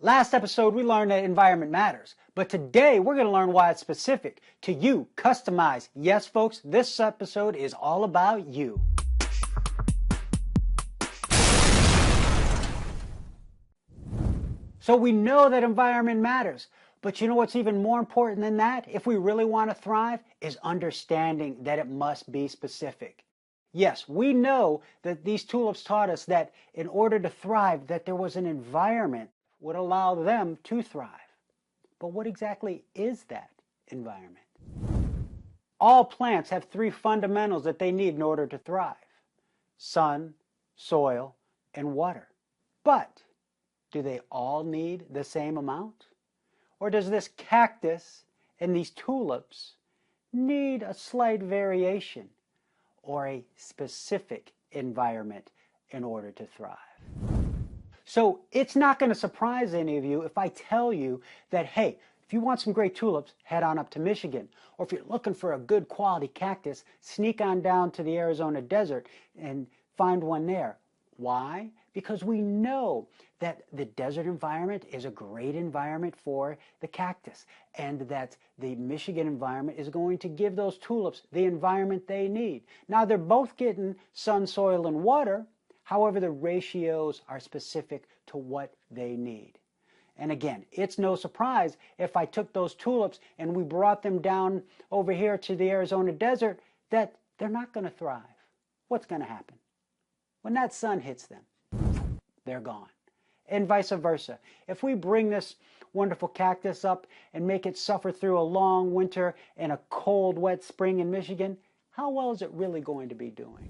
Last episode, we learned that environment matters, but today we're going to learn why it's specific to you, customized. Yes, folks, this episode is all about you. So we know that environment matters, but you know what's even more important than that, if we really want to thrive, is understanding that it must be specific. Yes, we know that these tulips taught us that in order to thrive, that there was an environment would allow them to thrive. But what exactly is that environment? All plants have three fundamentals that they need in order to thrive: sun, soil, and water. But do they all need the same amount? Or does this cactus and these tulips need a slight variation or a specific environment in order to thrive? So it's not going to surprise any of you if I tell you that, hey, if you want some great tulips, head on up to Michigan. Or if you're looking for a good quality cactus, sneak on down to the Arizona desert and find one there. Why? Because we know that the desert environment is a great environment for the cactus, and that the Michigan environment is going to give those tulips the environment they need. Now, they're both getting sun, soil, and water. However, the ratios are specific to what they need. And again, it's no surprise if I took those tulips and we brought them down over here to the Arizona desert that they're not going to thrive. What's going to happen? When that sun hits them, they're gone. And vice versa. If we bring this wonderful cactus up and make it suffer through a long winter and a cold, wet spring in Michigan, how well is it really going to be doing?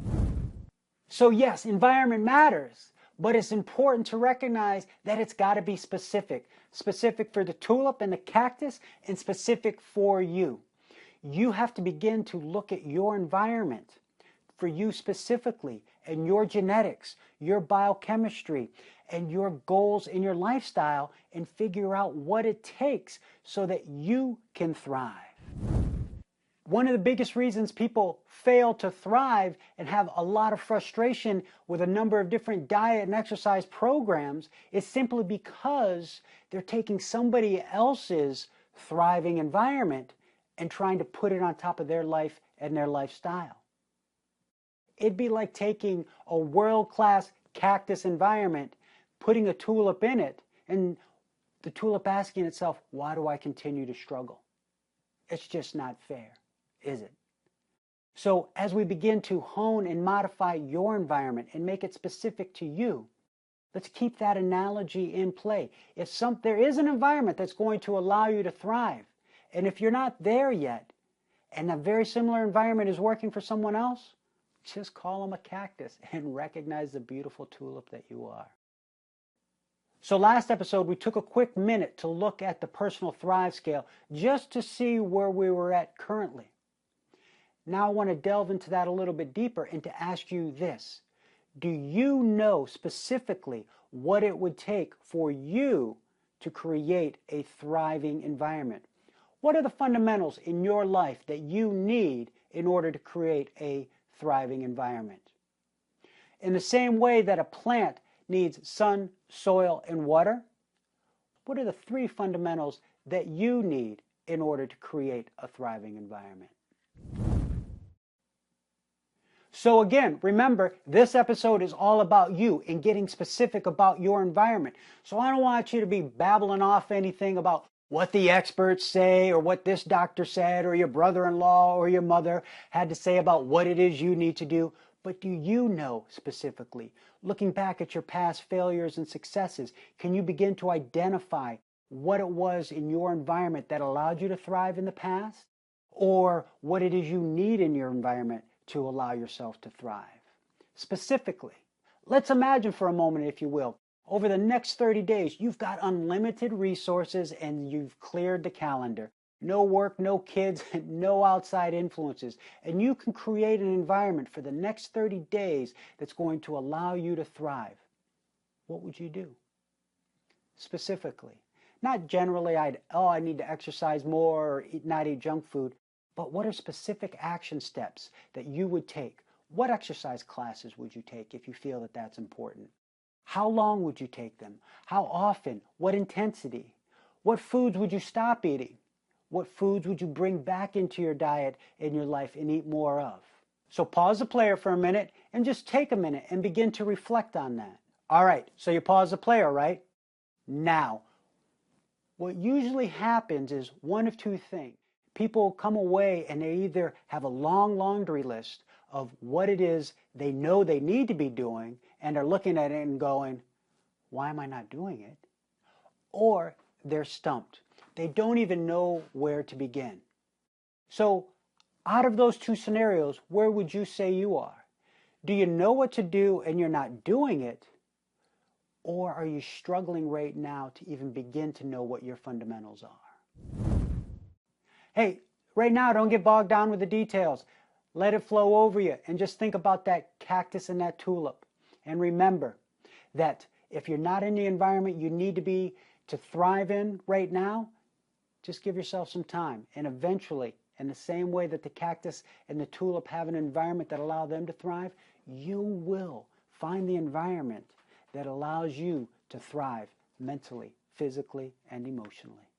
So yes, environment matters, but it's important to recognize that it's got to be specific. Specific for the tulip and the cactus, and specific for you. You have to begin to look at your environment for you specifically, and your genetics, your biochemistry, and your goals in your lifestyle, and figure out what it takes so that you can thrive. One of the biggest reasons people fail to thrive and have a lot of frustration with a number of different diet and exercise programs is simply because they're taking somebody else's thriving environment and trying to put it on top of their life and their lifestyle. It'd be like taking a world-class cactus environment, putting a tulip in it, and the tulip asking itself, why do I continue to struggle? It's just not fair, is it? So as we begin to hone and modify your environment and make it specific to you, let's keep that analogy in play. If there is an environment that's going to allow you to thrive, and if you're not there yet, and a very similar environment is working for someone else, just call them a cactus and recognize the beautiful tulip that you are. So last episode, we took a quick minute to look at the personal thrive scale just to see where we were at currently. Now I want to delve into that a little bit deeper and to ask you this. Do you know specifically what it would take for you to create a thriving environment? What are the fundamentals in your life that you need in order to create a thriving environment? In the same way that a plant needs sun, soil, and water, what are the three fundamentals that you need in order to create a thriving environment? So again, remember, this episode is all about you and getting specific about your environment. So I don't want you to be babbling off anything about what the experts say or what this doctor said or your brother-in-law or your mother had to say about what it is you need to do. But do you know specifically, looking back at your past failures and successes, can you begin to identify what it was in your environment that allowed you to thrive in the past? Or what it is you need in your environment to allow yourself to thrive? Specifically, let's imagine for a moment, if you will, over the next 30 days, you've got unlimited resources and you've cleared the calendar. No work, no kids, no outside influences. And you can create an environment for the next 30 days that's going to allow you to thrive. What would you do? Specifically. Not generally, I need to exercise more or not eat junk food. But what are specific action steps that you would take? What exercise classes would you take if you feel that that's important? How long would you take them? How often? What intensity? What foods would you stop eating? What foods would you bring back into your diet in your life and eat more of? So pause the player for a minute and just take a minute and begin to reflect on that. All right, so you pause the player, right? Now, what usually happens is one of two things. People come away and they either have a long laundry list of what it is they know they need to be doing and are looking at it and going, why am I not doing it? Or they're stumped. They don't even know where to begin. So out of those two scenarios, where would you say you are? Do you know what to do and you're not doing it? Or are you struggling right now to even begin to know what your fundamentals are? Hey, right now, don't get bogged down with the details. Let it flow over you and just think about that cactus and that tulip. And remember that if you're not in the environment you need to be to thrive in right now, just give yourself some time. And eventually, in the same way that the cactus and the tulip have an environment that allows them to thrive, you will find the environment that allows you to thrive mentally, physically, and emotionally.